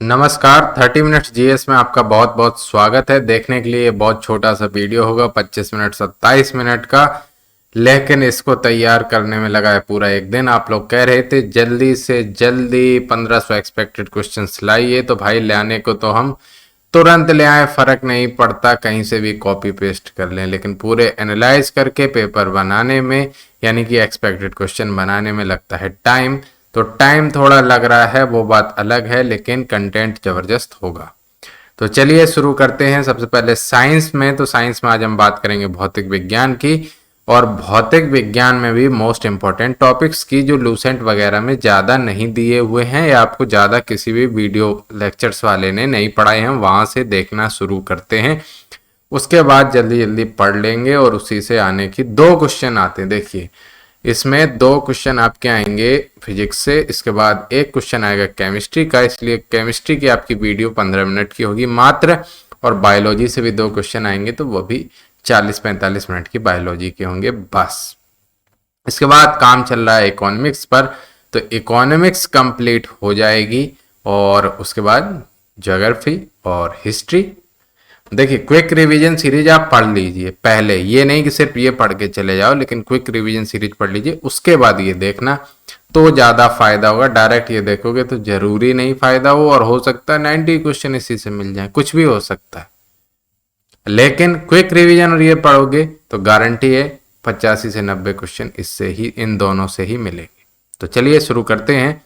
नमस्कार। 30 minutes GS में आपका बहुत बहुत स्वागत है। देखने के लिए बहुत छोटा सा वीडियो होगा, 25 मिनट 27 मिनट का, लेकिन इसको तैयार करने में लगा है पूरा एक दिन। आप लोग कह रहे थे जल्दी से जल्दी 1500 एक्सपेक्टेड क्वेश्चंस लाइए, तो भाई लाने को तो हम तुरंत ले आए, फर्क नहीं पड़ता, कहीं से भी कॉपी पेस्ट कर लें, लेकिन पूरे एनालाइज करके पेपर बनाने में यानी कि एक्सपेक्टेड क्वेश्चन बनाने में लगता है टाइम। तो टाइम थोड़ा लग रहा है वो बात अलग है, लेकिन कंटेंट जबरदस्त होगा। तो चलिए शुरू करते हैं। सबसे पहले साइंस में, तो साइंस में आज हम बात करेंगे भौतिक विज्ञान की, और भौतिक विज्ञान में भी मोस्ट इंपॉर्टेंट टॉपिक्स की जो लूसेंट वगैरह में ज़्यादा नहीं दिए हुए हैं या आपको ज़्यादा किसी भी वीडियो लेक्चर्स वाले ने नहीं पढ़ाए हैं, वहाँ से देखना शुरू करते हैं। उसके बाद जल्दी जल्दी पढ़ लेंगे और उसी से आने की दो क्वेश्चन आते हैं। देखिए इसमें दो क्वेश्चन आपके आएंगे फिजिक्स से, इसके बाद एक क्वेश्चन आएगा केमिस्ट्री का, इसलिए केमिस्ट्री की आपकी वीडियो 15 मिनट की होगी मात्र, और बायोलॉजी से भी दो क्वेश्चन आएंगे तो वो भी 40-45 मिनट की बायोलॉजी के होंगे बस। इसके बाद काम चल रहा है इकोनॉमिक्स पर, तो इकोनॉमिक्स कंप्लीट हो जाएगी और उसके बाद ज्योग्राफी और हिस्ट्री। देखिए क्विक रिवीजन सीरीज आप पढ़ लीजिए पहले, ये नहीं कि सिर्फ ये पढ़ के चले जाओ, लेकिन क्विक रिवीजन सीरीज पढ़ लीजिए, उसके बाद ये देखना तो ज़्यादा फायदा होगा। डायरेक्ट ये देखोगे तो जरूरी नहीं फायदा हो, और हो सकता है 90 क्वेश्चन इसी से मिल जाए, कुछ भी हो सकता है। लेकिन क्विक रिवीजन और ये पढ़ोगे तो गारंटी है 85 से 90 क्वेश्चन इससे ही, इन दोनों से ही मिलेंगे। तो चलिए शुरू करते हैं।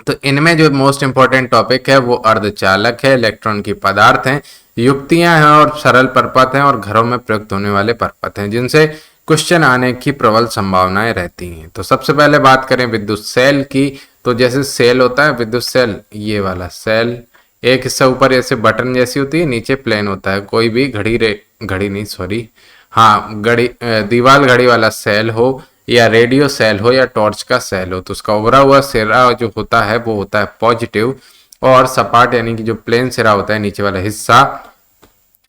तो इनमें जो मोस्ट इंपॉर्टेंट टॉपिक है वो अर्धचालक है, इलेक्ट्रॉन की पदार्थ हैं, युक्तियां हैं और सरल परपथ हैं, और घरों में प्रयुक्त होने वाले परपथ हैं जिनसे क्वेश्चन आने की प्रबल संभावनाएं रहती हैं। तो सबसे पहले बात करें विद्युत सेल की, तो जैसे सेल होता है विद्युत सेल, ये वाला सेल, एक हिस्सा ऊपर ऐसे बटन जैसी होती है, नीचे प्लेन होता है। कोई भी घड़ी नहीं सॉरी, हाँ घड़ी, दीवार घड़ी वाला सेल हो या रेडियो सेल हो या टॉर्च का सेल हो, तो उसका उभरा हुआ सिरा जो होता है वो होता है पॉजिटिव, और सपाट यानी कि जो प्लेन सिरा होता है नीचे वाला हिस्सा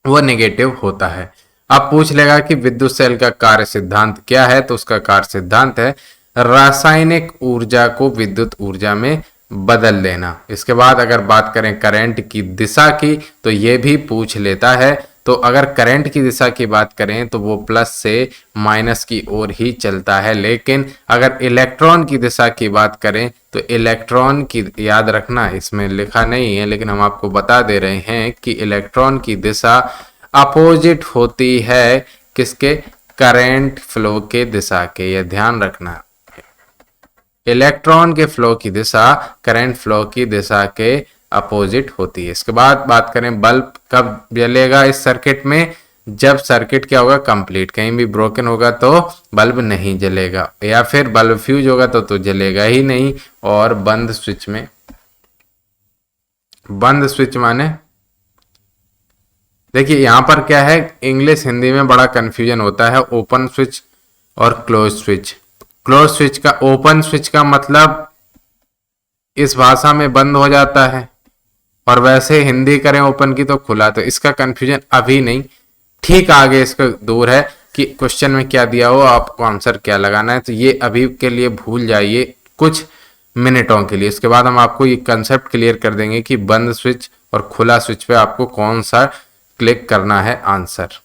वो नेगेटिव होता है। अब पूछ लेगा कि विद्युत सेल का कार्य सिद्धांत क्या है, तो उसका कार्य सिद्धांत है रासायनिक ऊर्जा को विद्युत ऊर्जा में बदल देना। इसके बाद अगर बात करें करंट की दिशा की, तो ये भी पूछ लेता है। तो अगर करंट की दिशा की बात करें तो वो प्लस से माइनस की ओर ही चलता है, लेकिन अगर इलेक्ट्रॉन की दिशा की बात करें तो इलेक्ट्रॉन की, याद रखना इसमें लिखा नहीं है लेकिन हम आपको बता दे रहे हैं कि इलेक्ट्रॉन की दिशा अपोजिट होती है किसके, करंट फ्लो के दिशा के, यह ध्यान रखना। इलेक्ट्रॉन के फ्लो की दिशा करंट फ्लो की दिशा के अपोजिट होती है। इसके बाद बात करें बल्ब कब जलेगा इस सर्किट में, जब सर्किट क्या होगा कंप्लीट, कहीं भी ब्रोकन होगा तो बल्ब नहीं जलेगा, या फिर बल्ब फ्यूज होगा तो जलेगा ही नहीं। और बंद स्विच में, बंद स्विच माने देखिए यहां पर क्या है, इंग्लिश हिंदी में बड़ा कंफ्यूजन होता है, ओपन स्विच और क्लोज स्विच। क्लोज स्विच का, ओपन स्विच का मतलब इस भाषा में बंद हो जाता है, और वैसे हिंदी करें ओपन की तो खुला, तो इसका कंफ्यूजन अभी नहीं, ठीक आगे इसका दूर है कि क्वेश्चन में क्या दिया हो आपको आंसर क्या लगाना है, तो ये अभी के लिए भूल जाइए कुछ मिनटों के लिए। इसके बाद हम आपको ये कंसेप्ट क्लियर कर देंगे कि बंद स्विच और खुला स्विच पे आपको कौन सा क्लिक करना है आंसर।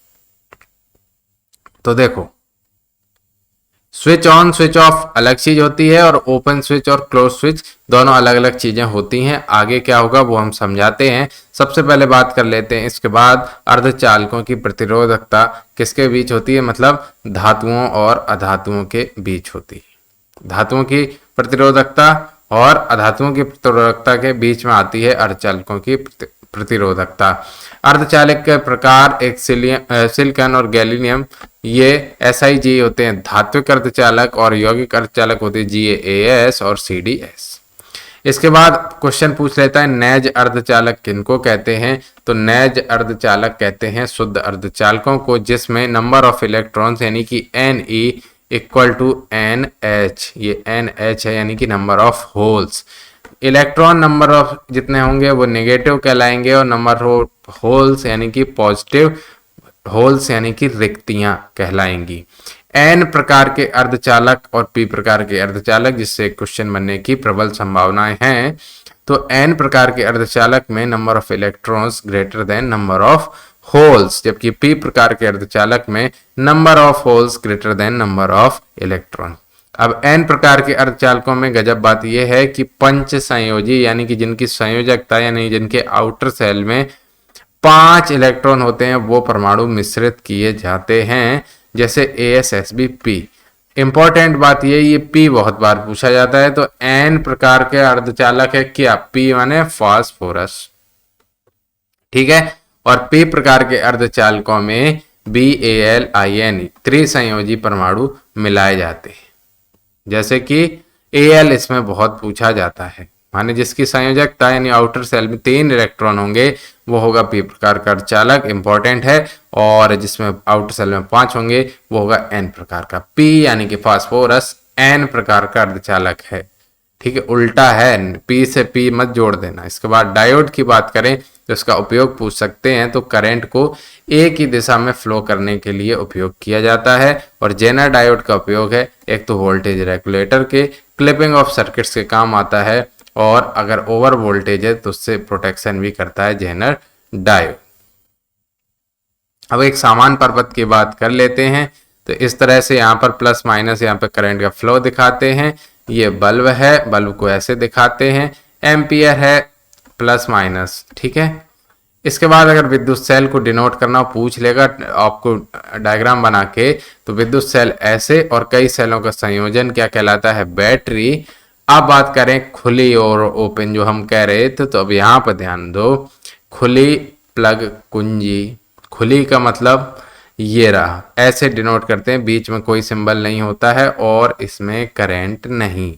तो देखो स्विच ऑन स्विच ऑफ अलग चीज होती है, और ओपन स्विच और क्लोज स्विच दोनों अलग अलग चीजें होती हैं। आगे क्या होगा वो हम समझाते हैं, सबसे पहले बात कर लेते हैं। इसके बाद अर्धचालकों की प्रतिरोधकता किसके बीच होती है, मतलब धातुओं और अधातुओं के बीच होती है। धातुओं की प्रतिरोधकता और अधातुओं की प्रतिरोधकता के बीच में आती है अर्धचालकों की प्रतिरोधकता। अर्धचालक के प्रकार एक सिलिकॉन और गैलियम, ये SiG होते हैं धात्विक अर्धचालक, और यौगिक अर्धचालक होते हैं GaAs और CdS। इसके बाद क्वेश्चन पूछ लेता है नैज अर्धचालक किनको कहते हैं, तो नैज अर्धचालक कहते हैं शुद्ध अर्धचालकों को जिसमें नंबर ऑफ इलेक्ट्रॉन्स यानी कि Ne इक्वल टू NH, ये NH है यानी कि number of holes. Electron number of जितने होंगे वो नेगेटिव कहलाएंगे, और नंबर ऑफ होल्स यानी कि पॉजिटिव, होल्स यानी कि रिक्तियां कहलाएंगी। एन प्रकार के अर्धचालक और पी प्रकार के अर्धचालक, जिससे क्वेश्चन बनने की प्रबल संभावनाएं हैं। तो एन प्रकार के अर्धचालक में number of electrons greater than number of holes, जबकि पी प्रकार के अर्धचालक में number of holes greater than number of electron. अब एन प्रकार के अर्धचालकों में गजब बात यह है कि पंच संयोजी यानी कि जिनकी संयोजकता यानी जिनके आउटर सेल में 5 इलेक्ट्रॉन होते हैं वो परमाणु मिश्रित किए जाते हैं, जैसे AsSbP। इंपॉर्टेंट बात ये P बहुत बार पूछा जाता है। तो एन प्रकार के अर्धचालक है क्या? P माने फास्फोरस, ठीक है। और P प्रकार के अर्धचालकों में BAlIn त्रिसंयोजी परमाणु मिलाए जाते हैं, जैसे कि Al इसमें बहुत पूछा जाता है। माने जिसकी संयोजकता यानी आउटर सेल में 3 इलेक्ट्रॉन होंगे वो होगा P प्रकार का अर्धचालक, इंपॉर्टेंट है। और जिसमें आउटर सेल में 5 होंगे वो होगा N प्रकार का। P यानी कि फास्फोरस N प्रकार का अर्धचालक है, ठीक है, उल्टा है, P से P मत जोड़ देना। इसके बाद डायोड की बात करें तो इसका उपयोग पूछ सकते हैं। तो करंट को एक ही दिशा में फ्लो करने के लिए उपयोग किया जाता है। और जेनर डायोड का उपयोग है एक तो वोल्टेज रेगुलेटर के क्लिपिंग ऑफ सर्किट्स के काम आता है, और अगर ओवर वोल्टेज है तो उससे प्रोटेक्शन भी करता है जेनर डायोड। अब एक सामान्य पर्पथ की बात कर लेते हैं। तो इस तरह से यहाँ पर प्लस माइनस यहाँ पे करंट का फ्लो दिखाते हैं। ये बल्ब है, बल्ब को ऐसे दिखाते हैं, एम्पियर है प्लस माइनस, ठीक है। इसके बाद अगर विद्युत सेल को डिनोट करना पूछ लेगा आपको डायग्राम बना के, तो विद्युत सेल ऐसे और कई सेलों का संयोजन क्या कहलाता है? बैटरी। अब बात करें खुली और ओपन जो हम कह रहे थे, तो अब यहाँ पर ध्यान दो, खुली प्लग कुंजी, खुली का मतलब ये रहा, ऐसे डिनोट करते हैं, बीच में कोई सिंबल नहीं होता है और इसमें करंट नहीं,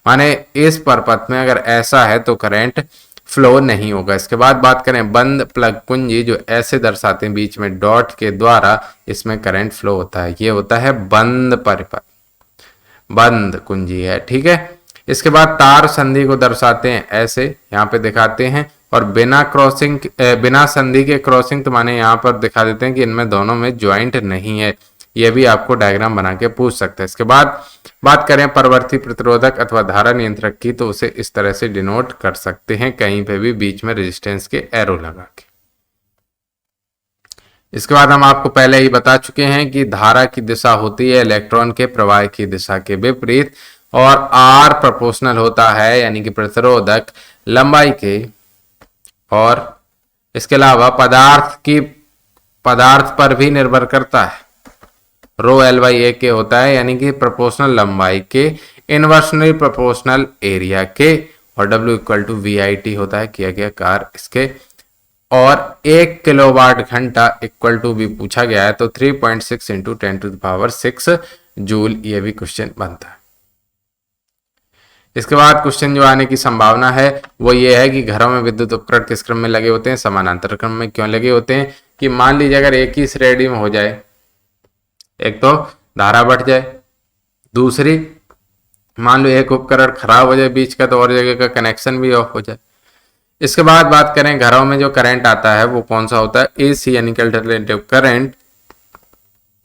माने इस परपथ में अगर ऐसा है तो करंट फ्लो नहीं होगा। इसके बाद बात करें बंद प्लग कुंजी, जो ऐसे दर्शाते हैं बीच में डॉट के द्वारा, इसमें करंट फ्लो होता है, ये होता है बंद परिपथ, बंद कुंजी है, ठीक है। इसके बाद तार संधि को दर्शाते हैं ऐसे, यहाँ पे दिखाते हैं, और बिना संधि के क्रॉसिंग, तो माने यहाँ पर दिखा देते हैं कि इनमें दोनों में ज्वाइंट नहीं है, ये भी आपको डायग्राम बना के पूछ सकते हैं। इसके बाद बात करें परवर्ती प्रतिरोधक अथवा धारा नियंत्रक की, तो उसे इस तरह से डिनोट कर सकते हैं, कहीं पे भी बीच में रेजिस्टेंस के एरो लगा के। इसके बाद हम आपको पहले ही बता चुके हैं कि धारा की दिशा होती है इलेक्ट्रॉन के प्रवाह की दिशा के विपरीत, और R प्रोपोर्शनल होता है यानी कि प्रतिरोधक लंबाई के, और इसके अलावा पदार्थ पर भी निर्भर करता है, रो L/A के होता है यानी कि प्रोपोर्शनल लंबाई के इनवर्सली प्रोपोर्शनल एरिया के, और W = VIT होता है किया गया कार्य इसके, और 1 किलोवाट घंटा इक्वल टू भी पूछा गया है, तो 3.6 × 10⁶ जूल, ये भी क्वेश्चन बनता है। इसके बाद क्वेश्चन जो आने की संभावना है वो ये है कि घरों में विद्युत उपकरण किस क्रम में लगे होते हैं? समानांतर क्रम में क्यों लगे होते हैं? कि मान लीजिए अगर एक ही श्रेणी में हो जाए, एक तो धारा बढ़ जाए, दूसरी मान लो एक उपकरण खराब हो जाए बीच का, तो और जगह का कनेक्शन भी ऑफ हो जाए। इसके बाद बात करें घरों में जो करंट आता है वो कौन सा होता है? AC यानी कि अल्टरनेटिव करंट,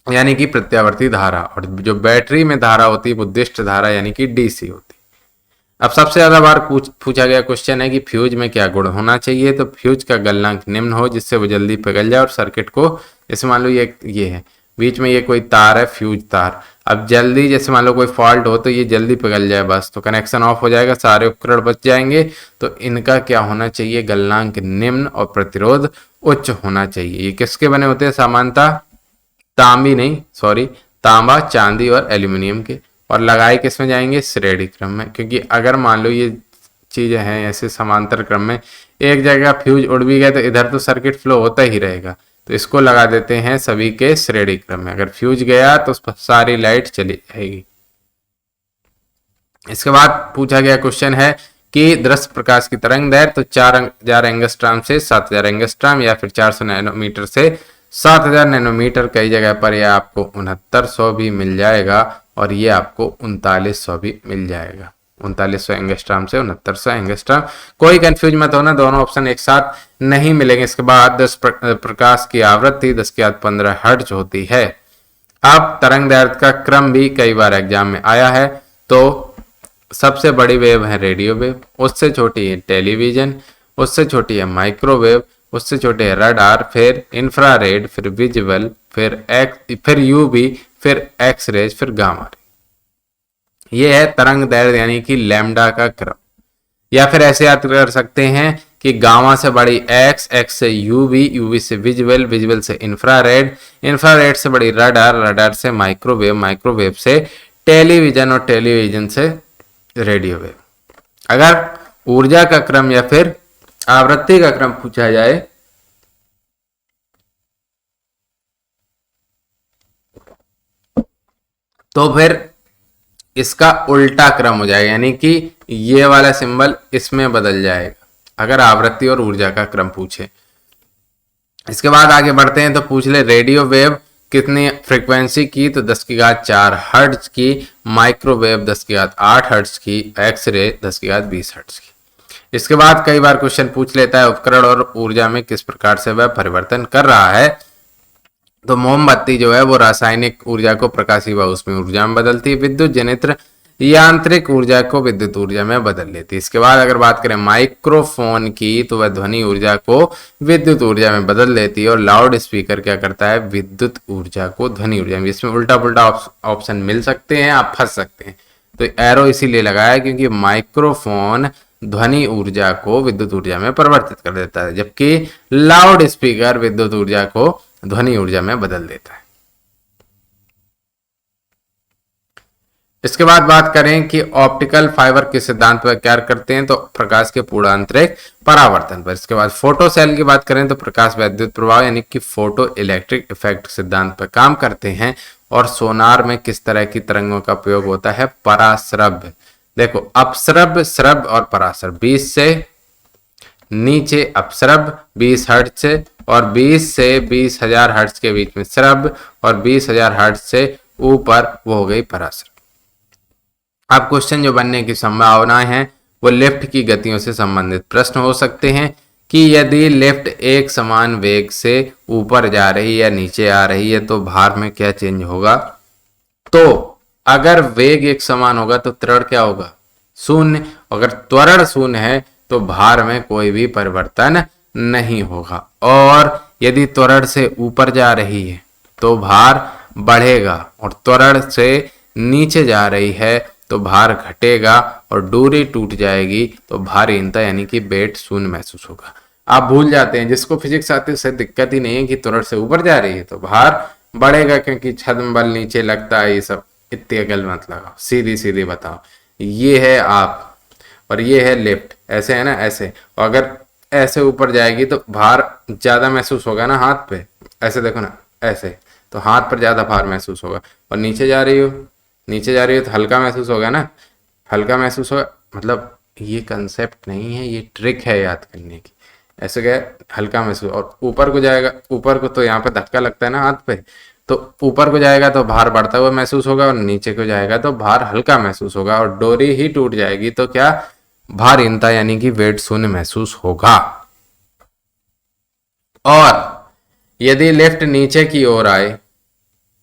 यानी कि प्रत्यावर्ती धारा, और जो बैटरी में धारा होती है वो दिष्ट धारा यानी कि DC होती है। अब सबसे ज्यादा बार पूछा गया क्वेश्चन है कि फ्यूज में क्या गुण होना चाहिए? तो फ्यूज का गलनांक निम्न हो जिससे वो जल्दी पिघल जाए और सर्किट को, जैसे मान लो ये है बीच में, ये कोई तार है फ्यूज तार, अब जल्दी जैसे मान लो कोई फॉल्ट हो तो ये जल्दी पिघल जाए बस, तो कनेक्शन ऑफ हो जाएगा, सारे उपकरण बच जाएंगे। तो इनका क्या होना चाहिए? गलनांक निम्न और प्रतिरोध उच्च होना चाहिए। ये किसके बने होते हैं? सामान्यतः तांबा, चांदी और एल्यूमिनियम के, और लगाए किस में जाएंगे? श्रेणी क्रम में, क्योंकि अगर मान लो ये चीजें हैं ऐसे समांतर क्रम में, एक जगह फ्यूज उड़ भी गए तो इधर तो सर्किट फ्लो होता ही रहेगा, तो इसको लगा देते हैं सभी के श्रेणी क्रम में। अगर फ्यूज गया तो उस पर सारी लाइट चली जाएगी। इसके बाद पूछा गया क्वेश्चन है कि दृश्य प्रकाश की तरंग दैर्घ्य तो 4000 एंगस्ट्रॉम से 7000 एंगस्ट्रॉम, या फिर 400 नैनोमीटर से 7000 नैनोमीटर, कई जगह पर यह आपको 6900 भी मिल जाएगा, और ये आपको 3900 भी मिल जाएगा। 3900 एंगस्ट्रॉम से 6900 एंगस्ट्रॉम, कोई कंफ्यूज मत होना, दोनों ऑप्शन एक साथ नहीं मिलेंगे। इसके बाद 10 प्रकाश की आवृत्ति 10⁻15 हर्ट्ज होती है। अब तरंग दैर्ध्य का क्रम भी कई बार एग्जाम में आया है। तो सबसे बड़ी वेव है रेडियो वेव, उससे छोटी है टेलीविजन, उससे छोटी है माइक्रोवेव, उससे छोटे है रडार, फिर इंफ्रारेड, फिर विजुअल, फिर यूवी, फिर एक्स रेज, फिर गामा रे। ये है तरंग दैर्ध्य यानी कि लैम्डा का क्रम। या फिर ऐसे याद कर सकते हैं कि गामा से बड़ी एक्स, एक्स से यूवी, यूवी से विजुअल, विजुअल से इंफ्रारेड, इंफ्रारेड से बड़ी रडार, रडार से माइक्रोवेव, माइक्रोवेव से टेलीविजन और टेलीविजन से रेडियो वेव। अगर ऊर्जा का क्रम या फिर आवृत्ति का क्रम पूछा जाए तो फिर इसका उल्टा क्रम हो जाएगा, यानी कि ये वाला सिंबल इसमें बदल जाएगा अगर आवृत्ति और ऊर्जा का क्रम पूछे। इसके बाद आगे बढ़ते हैं तो पूछ ले रेडियो वेव कितनी फ्रीक्वेंसी की, तो 10⁴ हर्ट्ज की, माइक्रोवेव 10⁸ हर्ट्ज की, एक्सरे 10⁻20 हर्ट्ज की। इसके बाद कई बार क्वेश्चन पूछ लेता है उपकरण और ऊर्जा में किस प्रकार से वह परिवर्तन कर रहा है। तो मोमबत्ती जो है वो रासायनिक ऊर्जा को प्रकाशीय व उसमें ऊर्जा में बदलती है, विद्युत जनित्र यांत्रिक ऊर्जा को विद्युत ऊर्जा में बदल लेती है। इसके बाद अगर बात करें माइक्रोफोन की तो वह ध्वनि ऊर्जा को विद्युत ऊर्जा में बदल देती है, और लाउड स्पीकर क्या करता है, विद्युत ऊर्जा को ध्वनि ऊर्जा में। इसमें उल्टा पुल्टा ऑप्शन मिल सकते हैं, आप फंस सकते हैं, तो एरो इसीलिए लगाया क्योंकि माइक्रोफोन ध्वनि ऊर्जा को विद्युत ऊर्जा में परिवर्तित कर देता है, जबकि लाउड स्पीकर विद्युत ऊर्जा को ध्वनि ऊर्जा में बदल देता है। इसके बाद बात करें कि ऑप्टिकल फाइबर किस सिद्धांत पर कार्य करते हैं, तो प्रकाश के पूर्णांतरिक परावर्तन पर। इसके बाद फोटो सेल की बात करें तो प्रकाश विद्युत प्रभाव यानी कि फोटो इलेक्ट्रिक इफेक्ट सिद्धांत पर काम करते हैं। और सोनार में किस तरह की तरंगों का प्रयोग होता है, पराश्रव्य। देखो अपश्रव्य, श्रव्य और पराश्रव्य। 20 से नीचे अपश्रव्य 20 हर्ट्ज से, और 20 से 20,000 हर्ट्ज के बीच में श्रव्य, और 20,000 हर्ट्ज से ऊपर वो हो गई पराश्रव्य। अब क्वेश्चन जो बनने की संभावनाएं हैं वो लिफ्ट की गतियों से संबंधित प्रश्न हो सकते हैं कि यदि लिफ्ट एक समान वेग से ऊपर जा रही या नीचे आ रही है तो भार में क्या चेंज होगा। तो अगर वेग एक समान होगा तो त्वरण क्या होगा, शून्य। अगर त्वरण शून्य है तो भार में कोई भी परिवर्तन नहीं होगा। और यदि त्वरण से ऊपर जा रही है तो भार बढ़ेगा, और त्वरण से नीचे जा रही है तो भार घटेगा, और दूरी टूट जाएगी तो भारहीनता यानी कि वेट शून्य महसूस होगा। आप भूल जाते हैं, जिसको फिजिक्स आती है उसे दिक्कत ही नहीं है कि त्वरण से ऊपर जा रही है तो भार बढ़ेगा, क्योंकि छद्म बल नीचे लगता है। ये सब इतनी अकल मत लगाओ, सीधी सीधी बताओ। ये है आप और ये है लिफ्ट, ऐसे है ना, ऐसे। और अगर ऐसे ऊपर जाएगी तो भार ज्यादा महसूस होगा ना हाथ पे, ऐसे देखो ना, ऐसे, तो हाथ पर ज्यादा भार महसूस होगा। और नीचे जा रही हो, नीचे जा रही हो तो हल्का महसूस होगा ना, हल्का महसूस होगा। मतलब ये कंसेप्ट नहीं है, ये ट्रिक है याद करने की। ऐसे गए हल्का महसूस, और ऊपर को जाएगा, ऊपर को तो यहाँ पे धक्का लगता है ना हाथ पे, तो ऊपर को जाएगा तो भार बढ़ता हुआ महसूस होगा, और नीचे को जाएगा तो भार हल्का महसूस होगा, और डोरी ही टूट जाएगी तो क्या, भारहीनता यानी कि वेट शून्य महसूस होगा। और यदि लिफ्ट नीचे की ओर आए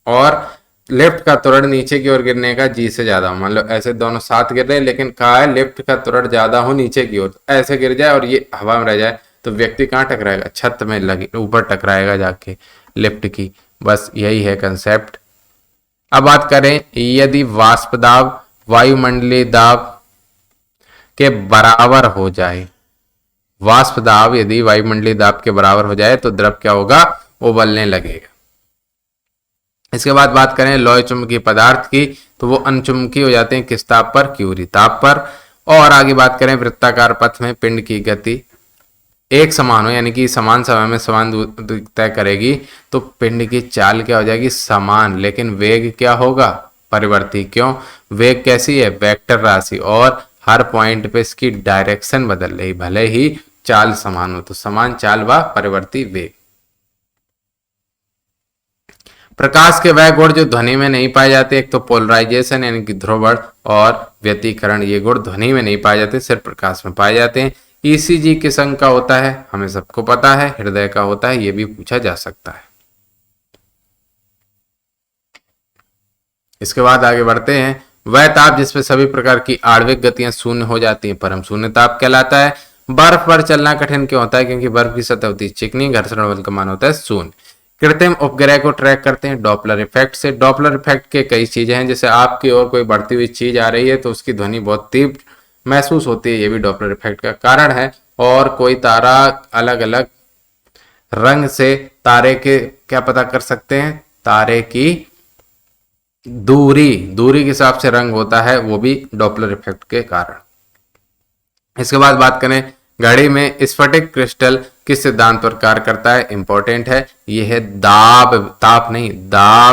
और लिफ्ट का त्वरण नीचे की ओर गिरने का जी से ज्यादा हो, मान लो ऐसे दोनों साथ गिर रहे हैं, लेकिन कहा है लिफ्ट का त्वरण ज्यादा हो नीचे की ओर, ऐसे गिर जाए और ये हवा में रह जाए तो व्यक्ति कहाँ टकराएगा, छत में लगे ऊपर टकराएगा जाके लिफ्ट की। बस यही है कंसेप्ट। अब बात करें यदि वाष्प दाब वायुमंडलीय दाब के बराबर हो जाए, वाष्प दाब यदि वायुमंडलीय दाब के बराबर हो जाए तो द्रव क्या होगा, उबलने लगेगा। इसके बाद बात करें लोह चुंबकीय पदार्थ की तो वो अनचुंबकीय हो जाते हैं किस ताप पर, क्यूरी ताप पर। और आगे बात करें वृत्ताकार पथ में पिंड की गति एक समान हो यानी कि समान समय में समान दूरी तय करेगी तो पिंड की चाल क्या हो जाएगी, समान, लेकिन वेग क्या होगा, परिवर्ती। क्यों, वेग कैसी है, वेक्टर राशि, और हर पॉइंट पे इसकी डायरेक्शन बदल रही, भले ही चाल समान हो, तो समान चाल व परिवर्ती वेग। प्रकाश के वह गुण जो ध्वनि में नहीं पाए जाते, एक तो पोलराइजेशन यानी कि ध्रुवण और व्यतिकरण, ये गुण ध्वनि में नहीं पाए जाते, सिर्फ प्रकाश में पाए जाते हैं। ईसीजी किस अंग का होता है, हमें सबको पता है, हृदय का होता है, ये भी पूछा जा सकता है। इसके बाद आगे बढ़ते हैं। वह ताप जिसमें सभी प्रकार की आणविक गतियां शून्य हो जाती हैं परम शून्य ताप कहलाता है। बर्फ पर चलना कठिन क्यों होता है? क्योंकि बर्फ की सतह होती है चिकनी, घर्षण बल का मान होता है शून्य। कृत्रिम उपग्रह को ट्रैक करते हैं डॉपलर इफेक्ट से। डॉपलर इफेक्ट के कई चीजें हैं, जैसे आपकी ओर कोई बढ़ती हुई चीज आ रही है तो उसकी ध्वनि बहुत तीव्र महसूस होती है, ये भी डॉपलर इफेक्ट का कारण है। और कोई तारा अलग अलग रंग से तारे के क्या पता कर सकते हैं? तारे की दूरी के हिसाब से रंग होता है, वो भी डॉपलर इफेक्ट के कारण। इसके बाद बात करें घड़ी में स्फटिक क्रिस्टल किस सिद्धांत पर कार्य करता है? इंपॉर्टेंट है, यह है दाब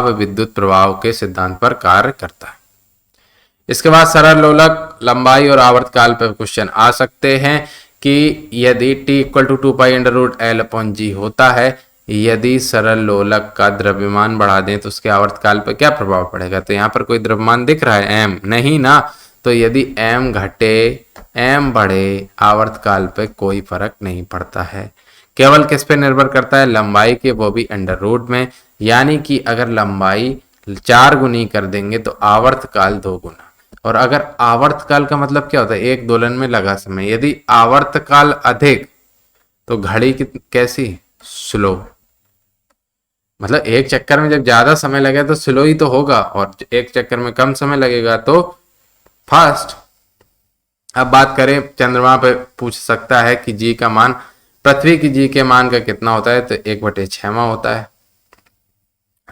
विद्युत प्रवाह के सिद्धांत पर कार्य करता है। इसके बाद सरल लोलक लंबाई और आवर्तकाल पर क्वेश्चन आ सकते हैं कि यदि t इक्वल टू 2π√L/g होता है, यदि सरल लोलक का द्रव्यमान बढ़ा दें तो उसके आवर्तकाल पर क्या प्रभाव पड़ेगा? तो यहाँ पर कोई द्रव्यमान दिख रहा है m नहीं ना, तो यदि m घटे m बढ़े आवर्तकाल पे कोई फर्क नहीं पड़ता है। केवल किस पे निर्भर करता है? लंबाई के, वो भी अंडर रूट में। यानी कि अगर लंबाई 4 गुनी कर देंगे तो आवर्तकाल 2 गुना। और अगर आवर्तकाल का मतलब क्या होता है? एक दोलन में लगा समय। यदि आवर्तकाल अधिक तो घड़ी की कैसी? स्लो। मतलब एक चक्कर में जब ज्यादा समय लगे तो स्लो ही तो होगा, और एक चक्कर में कम समय लगेगा तो फास्ट। अब बात करें चंद्रमा पे पूछ सकता है कि जी का मान पृथ्वी की जी के मान का कितना होता है? तो 1/6 होता है।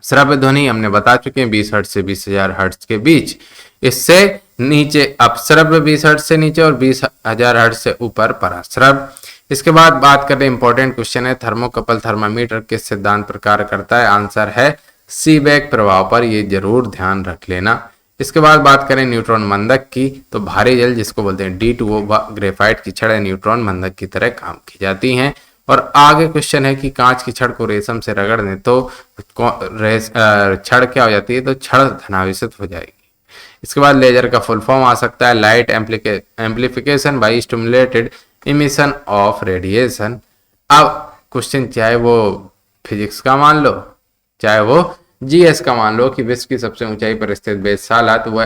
श्रव्य ध्वनि हमने बता चुके हैं 20 हर्ट्ज से 20,000 हर्ट्ज के बीच। इससे नीचे अपश्रव्य 20 हर्ट्ज से नीचे और 20,000 हर्ट्ज से ऊपर पराश्रव्य। इसके बाद बात करें इंपॉर्टेंट क्वेश्चन है, थर्मोकपल थर्मामीटर किस सिद्धांत पर कार्य करता है? आंसर है सीबेक प्रभाव पर, ये जरूर ध्यान रख लेना। इसके बाद बात करें न्यूट्रॉन मंदक की, तो भारी जल जिसको बोलते हैं D2O ग्रेफाइट की छड़ न्यूट्रॉन मंदक की तरह काम की जाती हैं। और आगे क्वेश्चन है कि कांच की छड़ को रेशम से रगड़ दें तो छड़ क्या हो जाती है? तो छड़ धनाभिषित हो जाएगी। इसके बाद लेजर का फुल फॉर्म आ सकता है light amplification by stimulated emission of radiation. अब क्वेश्चन चाहे वो फिजिक्स का मान लो चाहे वो जीएस का मान लो कि विश्व की सबसे ऊंचाई पर स्थित वेधशाला, तो वह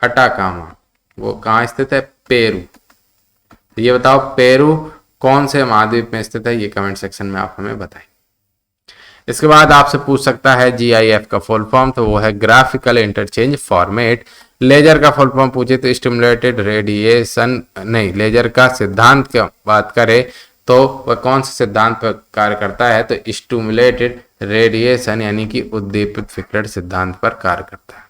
अटाकामा वो कहाँ स्थित है? पेरू। तो ये बताओ पेरू कौन से महाद्वीप में स्थित है? ये कमेंट सेक्शन में आप हमें बताएं। इसके बाद आपसे पूछ सकता है GIF का फुल फॉर्म, तो वो है ग्राफिकल इंटरचेंज फॉर्मेट। लेजर का फुल फॉर्म पूछे तो स्टिमुलेटेड रेडिएशन, नहीं, लेजर का सिद्धांत की बात करें तो वह कौन से सिद्धांत पर कार्य करता है? तो स्टिमुलेटेड रेडिएशन यानी कि उद्दीपित विकिरण सिद्धांत पर कार्य करता है।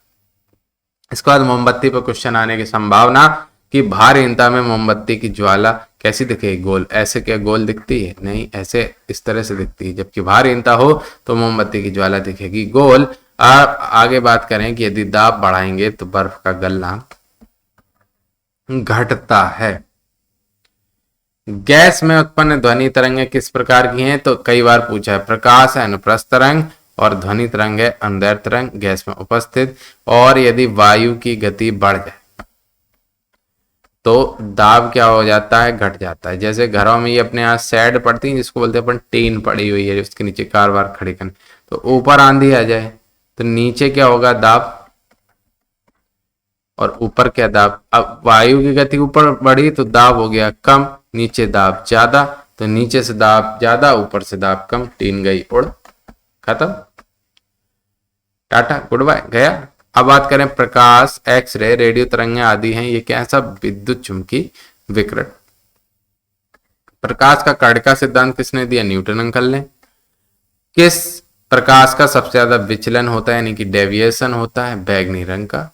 इसके बाद मोमबत्ती पर क्वेश्चन आने की संभावना कि भारहीनता में मोमबत्ती की ज्वाला कैसी दिखेगी? गोल। ऐसे क्या गोल दिखती है? नहीं, ऐसे इस तरह से दिखती है। जबकि भारहीनता हो तो मोमबत्ती की ज्वाला दिखेगी गोल। आप आगे बात करें कि यदि दाब बढ़ाएंगे तो बर्फ का गलना घटता है। गैस में उत्पन्न ध्वनि तरंगें किस प्रकार की हैं? तो कई बार पूछा है। प्रकाश है अनुप्रस्थ तरंग और ध्वनि तरंग है अनुदैर्ध्य तरंग गैस में उपस्थित। और यदि वायु की गति बढ़ जाए तो दाब क्या हो जाता है? घट जाता है। जैसे घरों में ये अपने यहाँ शेड पड़ती है जिसको बोलते हैं अपन टीन पड़ी हुई है, उसके नीचे कार वार खड़ी करने, तो ऊपर आंधी आ जाए तो नीचे क्या होगा? दाब। और ऊपर क्या? दाब। अब वायु की गति ऊपर बढ़ी तो दाब हो गया कम, नीचे दाब ज्यादा, तो नीचे से दाब ज्यादा ऊपर से दाब कम, टीन गई उड़, खत्म, टाटा गुड बाय, गया। अब बात करें प्रकाश, एक्सरे, रेडियो तरंगें आदि हैं, ये क्या है? सब विद्युत चुंबकीय विकिरण। प्रकाश का कर्ण का सिद्धांत किसने दिया? न्यूटन अंकल ने। किस प्रकाश का सबसे ज्यादा विचलन होता है यानी कि डेविएशन होता है? बैगनी रंग का।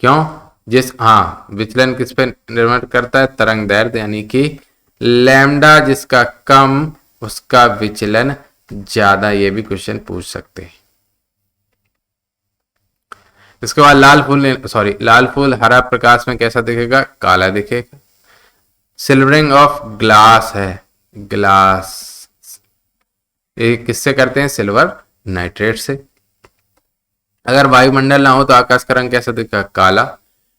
क्यों? विचलन किस पे निर्भर करता है? तरंग दैर्ध्य यानी कि लैम्डा जिसका कम उसका विचलन ज्यादा। ये भी क्वेश्चन पूछ सकते हैं। इसके बाद लाल फूल हरा प्रकाश में कैसा दिखेगा? काला दिखेगा। सिल्वरिंग ऑफ ग्लास है, ग्लास ये किससे करते हैं? सिल्वर नाइट्रेट से। अगर वायुमंडल ना हो तो आकाश का रंग कैसा दिखेगा? काला।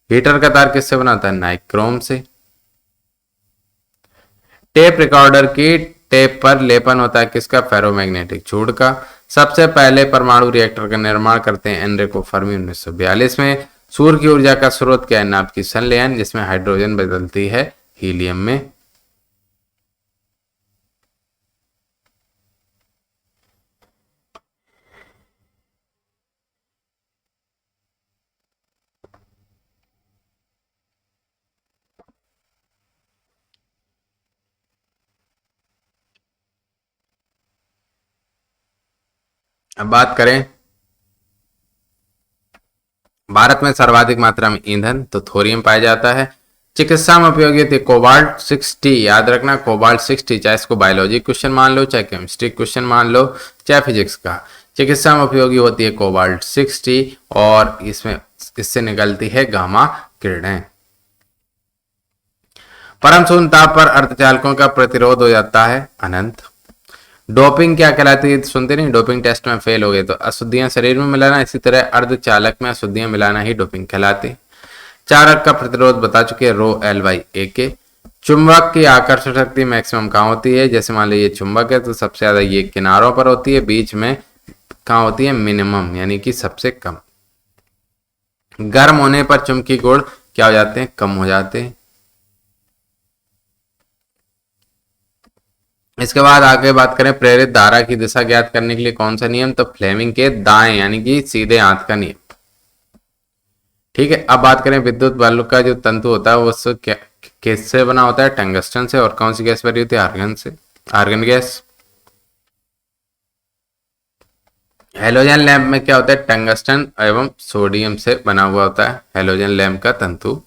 हीटर का तार किससे बनाता है? नाइक्रोम से। टेप रिकॉर्डर की टेप पर लेपन होता है किसका? फेरोमैग्नेटिक छूड़ का। सबसे पहले परमाणु रिएक्टर का निर्माण करते हैं एनरिको फर्मी 1942 में। सूर्य की ऊर्जा का स्रोत क्या है? नाभ की संलयन, जिसमें हाइड्रोजन बदलती है हीलियम में। अब बात करें भारत में सर्वाधिक मात्रा में ईंधन, तो थोरियम पाया जाता है। चिकित्सा में उपयोगी होती है कोबाल्ट 60, याद रखना कोबाल्ट 60, चाहे इसको बायोलॉजी क्वेश्चन मान लो, चाहे केमिस्ट्री क्वेश्चन मान लो, चाहे फिजिक्स का। चिकित्सा में उपयोगी होती है कोबाल्ट 60 और इससे निकलती है गामा किरणें। परम शून्य ताप पर अर्धचालकों का प्रतिरोध हो जाता है अनंत। डोपिंग क्या कहलाती है? सुनते नहीं, डोपिंग टेस्ट में फेल हो गए तो अशुद्धियां शरीर में मिलाना, इसी तरह अर्धचालक में अशुद्धियां मिलाना ही डोपिंग कहलाती। चालक का प्रतिरोध बता चुके हैं, रो एल बाई ए के। चुंबक की आकर्षण शक्ति मैक्सिमम कहाँ होती है? जैसे मान लो ये चुंबक है तो सबसे ज्यादा ये किनारों पर होती है, बीच में कहाँ होती है? मिनिमम, यानी कि सबसे कम। गर्म होने पर चुंबकीय गुण क्या हो जाते हैं? कम हो जाते हैं। इसके बाद आगे बात करें प्रेरित धारा की दिशा ज्ञात करने के लिए कौन सा नियम? तो फ्लेमिंग के दाएं यानी कि सीधे हाथ का नियम। ठीक है, अब बात करें विद्युत बल्ब का जो तंतु होता है वो किससे बना होता है? टंगस्टन से। और कौन सी गैस भरी होती है? आर्गन से, आर्गन गैस। हेलोजन लैंप में क्या होता है? टंगस्टन एवं सोडियम से बना हुआ होता है हेलोजन लैंप का तंतु।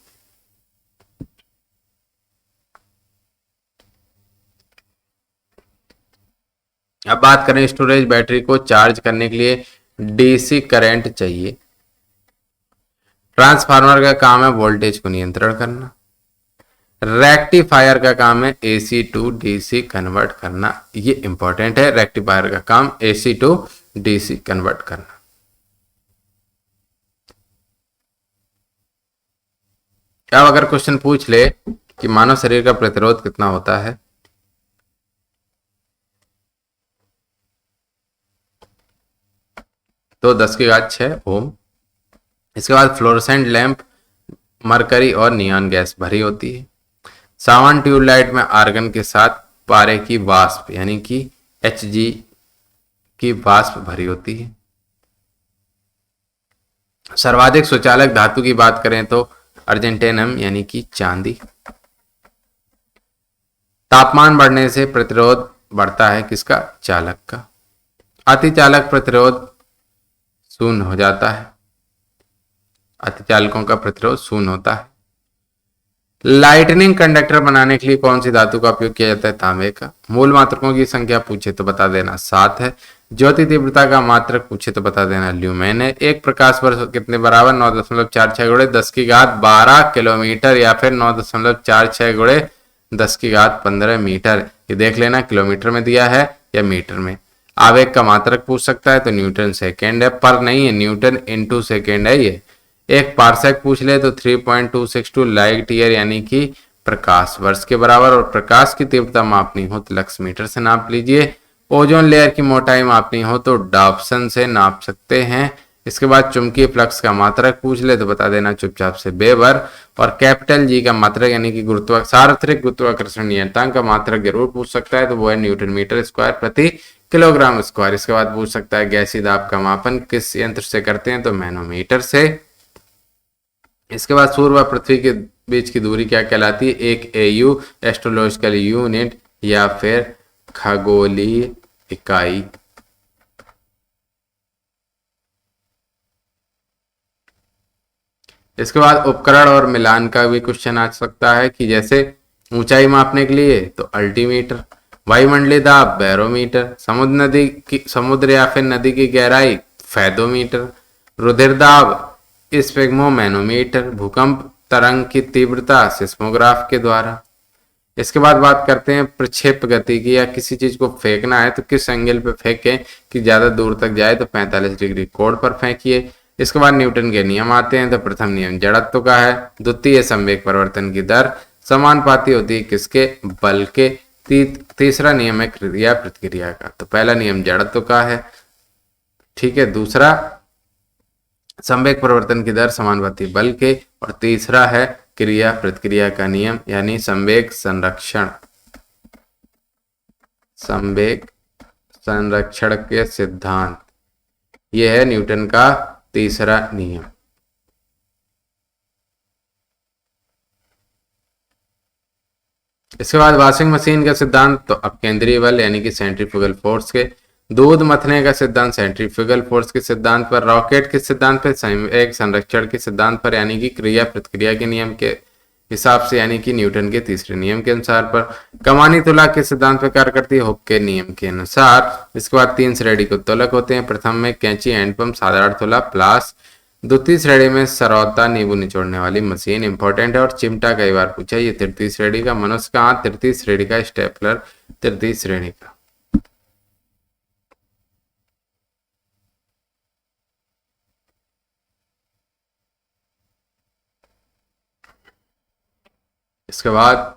अब बात करें स्टोरेज बैटरी को चार्ज करने के लिए डीसी करंट चाहिए। ट्रांसफार्मर का काम है वोल्टेज को नियंत्रण करना। रेक्टिफायर का काम है एसी टू डीसी कन्वर्ट करना। ये इंपॉर्टेंट है, रेक्टिफायर का काम एसी टू डीसी कन्वर्ट करना। अब अगर क्वेश्चन पूछ ले कि मानव शरीर का प्रतिरोध कितना होता है, तो 10⁶ ओम। इसके बाद फ्लोरोसेंट लैंप मरकरी और नियॉन गैस भरी होती है। सावन ट्यूबलाइट में आर्गन के साथ पारे की वाष्प यानी कि Hg की वाष्प भरी होती है। सर्वाधिक सुचालक धातु की बात करें तो अर्जेंटेनम यानी कि चांदी। तापमान बढ़ने से प्रतिरोध बढ़ता है किसका? चालक का। अतिचालक प्रतिरोध शून्य हो जाता है, अतिचालकों का प्रतिरोध शून्य होता है। लाइटनिंग कंडक्टर बनाने के लिए कौन सी धातु का उपयोग किया जाता है? तांबे का। मूल मात्रकों की संख्या पूछे तो बता देना 7 है। ज्योति तीव्रता का मात्रक पूछे तो बता देना ल्यूमेन है। एक प्रकाश वर्ष कितने बराबर? 9.46 गुणे 10⁻12 किलोमीटर या फिर 9.46 गुणे 10⁻15 मीटर। ये देख लेना किलोमीटर में दिया है या मीटर में। आवेग का मात्रक पूछ सकता है तो न्यूटन सेकेंड है, पर नहीं है, न्यूटन इनटू सेकेंड है ये। एक पार्सेक पूछ ले तो 3.262 लाइट ईयर यानी कि प्रकाश वर्ष के बराबर। और प्रकाश की तीव्रता मापनी हो तो लक्स मीटर से नाप लीजिए। ओजोन लेयर की मोटाई मापनी हो तो डॉप्सन से नाप सकते हैं। इसके बाद चुंबकीय फ्लक्स का मात्रक पूछ ले तो बता देना चुपचाप से वेबर। और कैपिटल जी का मात्रक यानी कि सार्वत्रिक गुरुत्वाकर्षण नियतांक का मात्रक जरूर पूछ सकता है, तो वो है न्यूटन मीटर स्क्वायर प्रति किलोग्राम स्क्वायर। इसके बाद पूछ सकता है गैसीय दाब का मापन किस यंत्र से करते हैं? तो मैनोमीटर से। इसके बाद सूर्य व पृथ्वी के बीच की दूरी क्या कहलाती है? एक AU एस्ट्रोलॉजिकल यूनिट या फिर खगोलीय इकाई। इसके बाद उपकरण और मिलान का भी क्वेश्चन आ सकता है कि जैसे ऊंचाई मापने के लिए तो अल्टीमीटर, वायुमंडलीय दाब बैरोमीटर, समुद्र या फिर नदी की गहराई फेदोमीटर, रुधिर दाब स्पेग्मोमैनोमीटर, भूकंप तरंग की तीव्रता सिस्मोग्राफ के द्वारा। इसके बाद बात करते हैं प्रक्षेप गति की, या किसी चीज को फेंकना है तो किस एंगल पे फेंकें कि ज्यादा दूर तक जाए? तो 45 डिग्री कोण पर फेंकिए। इसके बाद न्यूटन के नियम आते हैं, तो प्रथम नियम जड़त्व का है। द्वितीय संवेग परिवर्तन की दर समानुपाती होती है किसके? बल के। तीसरा नियम है क्रिया प्रतिक्रिया का। तो पहला नियम जड़त्व का है, ठीक है, दूसरा संवेग परिवर्तन की दर समानुपाती बल के, और तीसरा है क्रिया प्रतिक्रिया का नियम यानी संवेग संरक्षण, संवेग संरक्षण के सिद्धांत। यह है न्यूटन का तीसरा नियम। इसके बाद वॉशिंग मशीन का सिद्धांत, तो अब केंद्रीय बल यानी कि सेंट्रीफ्यूगल फोर्स के, दूध मथने का सिद्धांत सेंट्रीफ्यूगल फोर्स के सिद्धांत पर, रॉकेट के सिद्धांत पर, संवेग संरक्षण के सिद्धांत पर यानी कि क्रिया प्रतिक्रिया के नियम के हिसाब से यानी कि न्यूटन के तीसरे नियम के अनुसार पर, कमानी तुलक के सिद्धांत पर कार्य करती है हुक के नियम के अनुसार। इसके बाद 3 श्रेणी के उत्तोलक होते हैं। प्रथम में कैंची हैंडपंप साधारण तुला प्लास, द्वितीय श्रेणी में सरौता नींबू निचोड़ने वाली मशीन इंपॉर्टेंट है, और चिमटा कई बार पूछा। ये तृतीय श्रेणी का, मनुष्य का हाथ तृतीय श्रेणी का, स्टेपलर तृतीय श्रेणी का। इसके बाद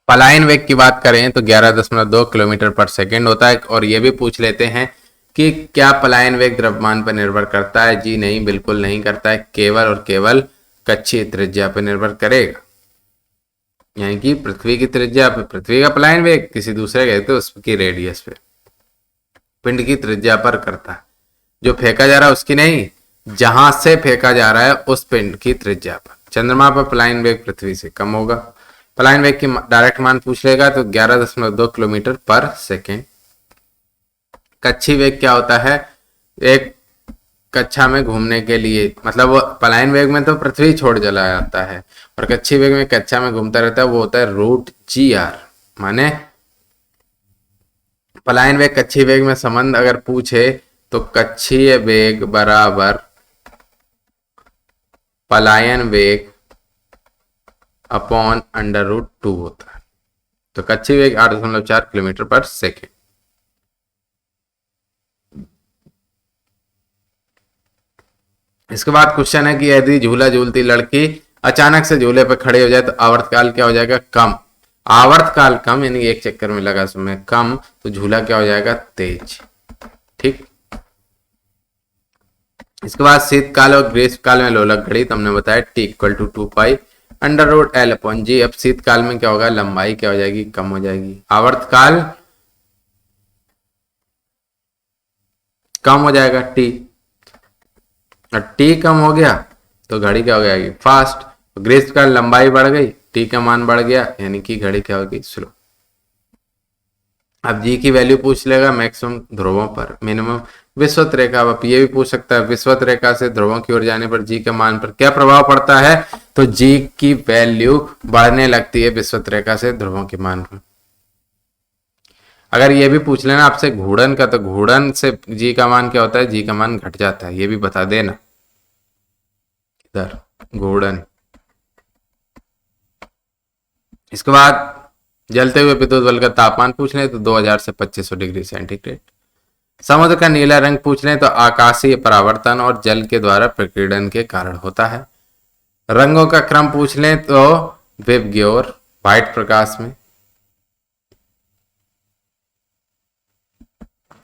पलायन वेग की बात करें तो 11.2 किलोमीटर पर सेकेंड होता है। और ये भी पूछ लेते हैं कि क्या पलायन वेग द्रव्यमान पर निर्भर करता है? जी नहीं, बिल्कुल नहीं करता है, केवल और केवल कक्षीय त्रिज्या पर निर्भर करेगा। यानी कि पृथ्वी की त्रिज्या पर पृथ्वी का पलायन वेग, किसी दूसरे का तो उसकी रेडियस पे, पिंड की त्रिज्या पर करता है। जो फेंका जा रहा है उसकी नहीं, जहां से फेंका जा रहा है उस पिंड की त्रिज्या पर। चंद्रमा पर पलायन वेग पृथ्वी से कम होगा। पलायन वेग की डायरेक्ट मान पूछ लेगा तो 11.2 किलोमीटर पर सेकेंड। कक्षीय वेग क्या होता है? एक कक्षा में घूमने के लिए, मतलब पलायन वेग में तो पृथ्वी छोड़ चला जाता है, और कक्षीय वेग में कक्षा में घूमता रहता है, वो होता है √gr। माने पलायन वेग कक्षीय वेग में संबंध अगर पूछे तो कक्षीय वेग बराबर पलायन वेग अपॉन √2 होता है। तो कक्षीय वेग 8.4 किलोमीटर पर सेकेंड। इसके बाद क्वेश्चन है कि यदि झूला झूलती लड़की अचानक से झूले पर खड़े हो जाए तो आवर्तकाल क्या हो जाएगा? कम। आवर्तकाल कम यानी एक चक्कर में लगा समय कम, तो झूला क्या हो जाएगा? तेज। ठीक। इसके बाद शीतकाल और ग्रीष्मकाल में लोलक घड़ी, तो हमने बताया T = 2π√L/g। अब शीतकाल में क्या होगा? लंबाई क्या हो जाएगी? कम हो जाएगी। आवर्तकाल कम हो जाएगा T, और T कम हो गया तो घड़ी क्या हो जाएगी? फास्ट। ग्रीष्मकाल लंबाई बढ़ गई, T का मान बढ़ गया, यानी कि घड़ी क्या होगी? स्लो। अब G की वैल्यू पूछ लेगा मैक्सिमम ध्रुवों पर, मिनिमम विषुवत रेखा। अब ये भी पूछ सकता है विषुवत रेखा से ध्रुवों की ओर जाने पर G के मान पर क्या प्रभाव पड़ता है? तो G की वैल्यू बढ़ने लगती है विषुवत रेखा से ध्रुवों के मान पर। अगर ये भी पूछ लेना आपसे घूर्णन का, तो घूर्णन से G का मान क्या होता है? G का मान घट जाता है, ये भी बता देना। इधर घूर्णन। इसके बाद जलते हुए विद्युत बल का तापमान पूछ लें तो 2000 से 2500 डिग्री सेंटीग्रेड। समुद्र का नीला रंग पूछ लें तो आकाशीय परावर्तन और जल के द्वारा प्रकीर्णन के कारण होता है। रंगों का क्रम पूछ लें तो विबग्योर, व्हाइट प्रकाश में।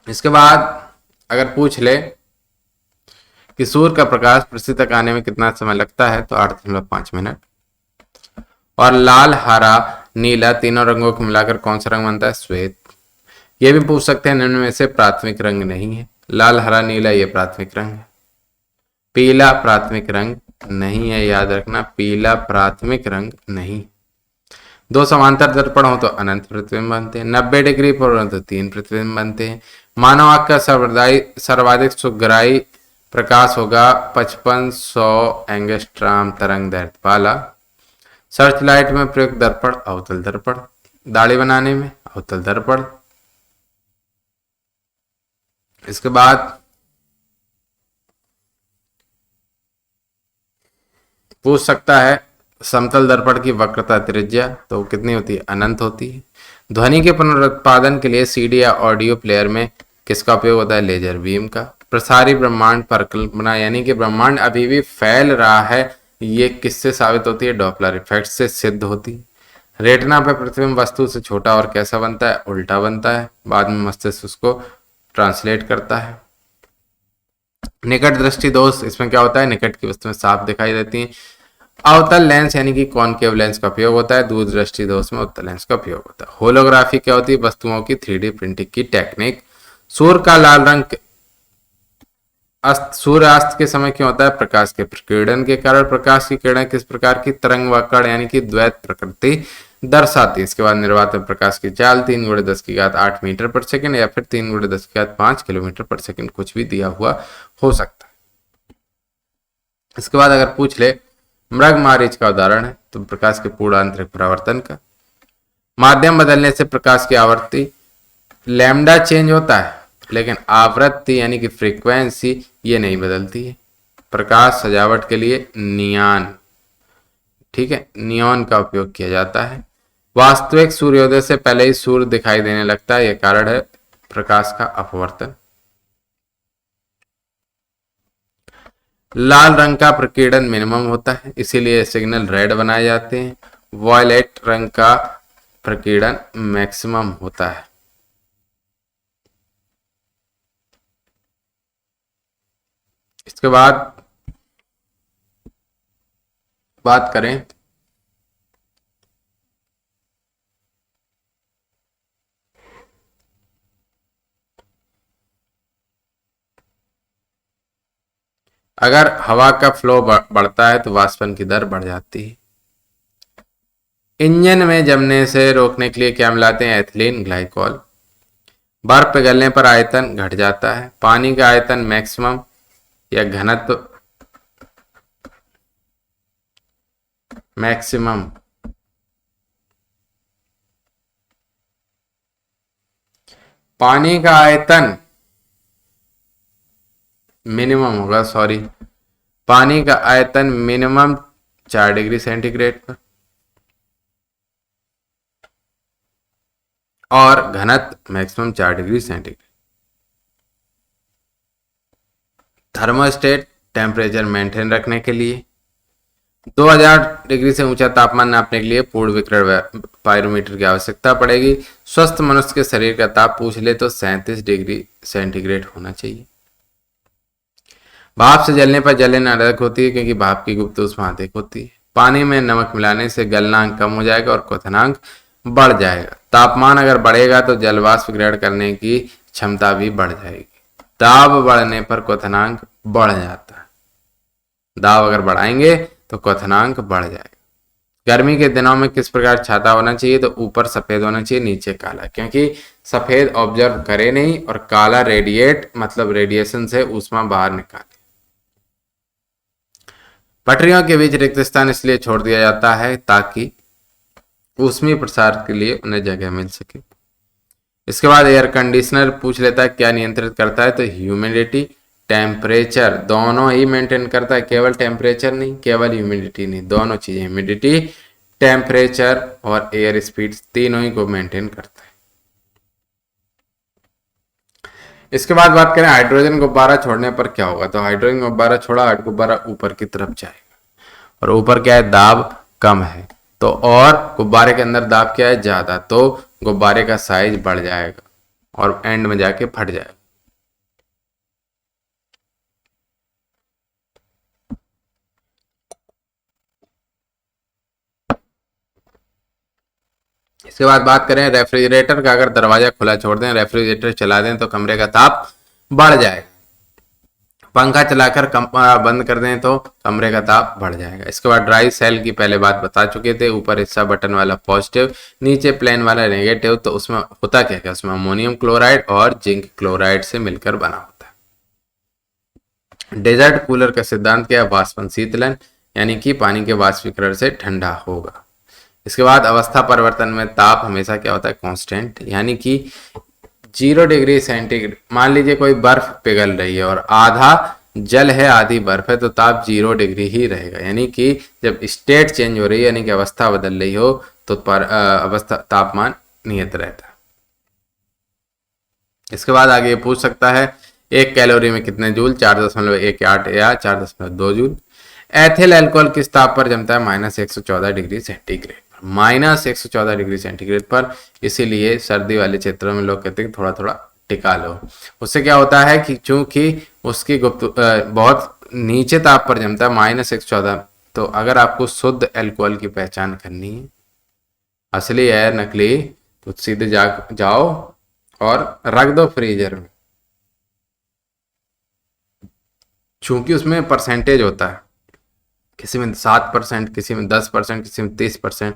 इसके बाद अगर पूछ ले कि सूर्य का प्रकाश पृथ्वी तक आने में कितना समय लगता है, तो 8.5 मिनट। और लाल, हरा, नीला तीनों रंगों को मिलाकर कौन सा रंग बनता है? श्वेत। ये भी पूछ सकते हैं निम्न में से प्राथमिक रंग नहीं है। लाल, हरा, नीला ये प्राथमिक रंग है। पीला प्राथमिक रंग नहीं है, याद रखना, पीला प्राथमिक रंग नहीं। 2 समांतर दर्पण हो तो अनंत प्रतिबिंब बनते हैं। 90 डिग्री पर हो तो 3 प्रतिबिंब बनते हैं। मानव आंख का सर्वाधिक सुग्राही प्रकाश होगा 5500 एंगस्ट्रॉम तरंग दैर्ध्य वाला। सर्च लाइट में प्रयुक्त दर्पण अवतल दर्पण, दाढ़ी बनाने में अवतल दर्पण। इसके बाद पूछ सकता है समतल दर्पण की वक्रता त्रिज्या तो कितनी होती है? अनंत होती है। ध्वनि के पुनरुत्पादन के लिए सीडी या ऑडियो प्लेयर में किसका उपयोग होता है? लेजर बीम का। प्रसारी ब्रह्मांड परिकल्पना, यानी कि ब्रह्मांड अभी भी फैल रहा है, ये किससे साबित होती है? डॉपलर इफेक्ट से सिद्ध होती है। रेटिना पे प्रतिबिंब वस्तु से छोटा और कैसा बनता है? उल्टा बनता है। बाद में मस्तिष्क उसको ट्रांसलेट करता है। निकट दृष्टि दोष, इसमें क्या होता है? निकट की वस्तुएं साफ दिखाई देती हैं। अवतल लेंस यानी कि कॉनकेव लेंस का उपयोग होता है। दूर दृष्टि दोष में उत्तल लेंस का उपयोग होता है। होलोग्राफी क्या होती है? वस्तुओं की 3D प्रिंटिंग की टेक्निक। सूर्य का लाल रंग सूर्यास्त के समय क्यों होता है? प्रकाश के प्रकीर्णन के कारण। प्रकाश की किरणें किस प्रकार की तरंग वक्र यानी कि द्वैत प्रकृति दर्शाती है। इसके बाद निर्वात में प्रकाश की चाल 3×10⁸ मीटर पर सेकंड या फिर 3×10⁵ किलोमीटर पर सेकंड, कुछ भी दिया हुआ हो सकता है। इसके बाद अगर पूछ ले मृग मारीच का उदाहरण है तो प्रकाश के पूर्ण आंतरिक परावर्तन का। माध्यम बदलने से प्रकाश की आवृत्ति लैम्डा चेंज होता है, लेकिन आवृत्ति यानी कि फ्रीक्वेंसी ये नहीं बदलती है। प्रकाश सजावट के लिए नियॉन, ठीक है, नियॉन का उपयोग किया जाता है। वास्तविक सूर्योदय से पहले ही सूर्य दिखाई देने लगता है, यह कारण है प्रकाश का अपवर्तन। लाल रंग का प्रकीर्णन मिनिमम होता है, इसीलिए सिग्नल रेड बनाए जाते हैं। वॉयलेट रंग का प्रकीर्णन मैक्सिमम होता है। इसके बाद बात करें अगर हवा का फ्लो बढ़ता है तो वाष्पन की दर बढ़ जाती है। इंजन में जमने से रोकने के लिए क्या मिलाते हैं? Ethylene glycol. बर्फ पिघलने पर आयतन घट जाता है। पानी का आयतन मैक्सिमम या घनत्व मैक्सिमम पानी का आयतन मिनिमम होगा, सॉरी, पानी का आयतन मिनिमम 4 डिग्री सेंटीग्रेड पर और घनत्व maximum 4 degree centigrade. Thermostat temperature maintain रखने के लिए 2000 डिग्री से ऊंचा तापमान नापने के लिए पूर्ण विकिरण पायरोमीटर की आवश्यकता पड़ेगी। स्वस्थ मनुष्य के शरीर का ताप पूछ ले तो 37 डिग्री सेंटीग्रेड होना चाहिए। भाप से जलने पर जलन अधिक होती है क्योंकि भाप की गुप्त ऊष्मा अधिक होती है। पानी में नमक मिलाने से गलनांक कम हो जाएगा और क्वथनांक बढ़ जाएगा। तापमान अगर बढ़ेगा तो जलवाष्प ग्रहण करने की क्षमता भी बढ़ जाएगी। दाब बढ़ने पर क्वथनांक बढ़ जाता है। दाब अगर बढ़ाएंगे तो क्वथनांक बढ़ जाएगा। गर्मी के दिनों में किस प्रकार छाता होना चाहिए? तो ऊपर सफेद होना चाहिए, नीचे काला, क्योंकि सफेद ऑब्जर्व करे नहीं और काला रेडिएट मतलब रेडिएशन से ऊष्मा बाहर निकाले। पटरियों के बीच रिक्त स्थान इसलिए छोड़ दिया जाता है ताकि ऊष्मीय प्रसार के लिए उन्हें जगह मिल सके। इसके बाद एयर कंडीशनर पूछ लेता है क्या नियंत्रित करता है? तो ह्यूमिडिटी टेम्परेचर दोनों ही मेंटेन करता है, केवल टेम्परेचर नहीं, केवल ह्यूमिडिटी नहीं, दोनों चीजें, ह्यूमिडिटी, टेम्परेचर और एयर स्पीड तीनों ही को मेंटेन करता है। इसके बाद बात करें हाइड्रोजन गुब्बारा छोड़ने पर क्या होगा? तो हाइड्रोजन गुब्बारा छोड़ा, गुब्बारा ऊपर की तरफ जाएगा और ऊपर क्या है? दाब कम है, तो और गुब्बारे के अंदर दाब क्या है? ज्यादा, तो गुब्बारे का साइज बढ़ जाएगा और एंड में जाके फट जाएगा। इसके बाद बात करें रेफ्रिजरेटर का, अगर दरवाजा खुला छोड़ दें, रेफ्रिजरेटर चला दें तो कमरे का ताप बढ़ जाएगा। पंखा चलाकर बंद कर दें तो कमरे का ताप बढ़ जाएगा। इसके बाद ड्राई सेल की पहले बात बता चुके थे, ऊपर हिस्सा बटन वाला पॉजिटिव, नीचे प्लेन वाला नेगेटिव। तो उसमें होता क्या क्या? उसमें अमोनियम क्लोराइड और जिंक क्लोराइड से मिलकर बना होता है। डेजर्ट कूलर का सिद्धांत क्या है? वाष्पन शीतलन, यानी कि पानी के वाष्पीकरण से ठंडा होगा। इसके बाद अवस्था परिवर्तन में ताप हमेशा क्या होता है? कांस्टेंट, यानी कि 0 डिग्री सेंटीग्रेड। मान लीजिए कोई बर्फ पिघल रही है और आधा जल है आधी बर्फ है, तो ताप 0 डिग्री ही रहेगा। यानी कि जब स्टेट चेंज हो रही है, यानी कि अवस्था बदल रही हो, तो अवस्था तापमान नियत रहता है। इसके बाद आगे पूछ सकता है एक कैलोरी में कितने जूल, 4.18 या 4.2 जूल। एथिल अल्कोहल किस ताप पर जमता है, -114 डिग्री सेंटीग्रेड, -114 डिग्री सेंटीग्रेड पर। इसीलिए सर्दी वाले क्षेत्रों में लोग कहते हैं थोड़ा थोड़ा टिका लो। उससे क्या होता है कि चूंकि उसकी बहुत नीचे ताप पर जमता है, -114। तो अगर आपको शुद्ध अल्कोहल की पहचान करनी है, असली है नकली, तो सीधे जाओ और रख दो फ्रीजर में। चूंकि उसमें परसेंटेज होता है, किसी में 7%, किसी में 10%, किसी में 30%।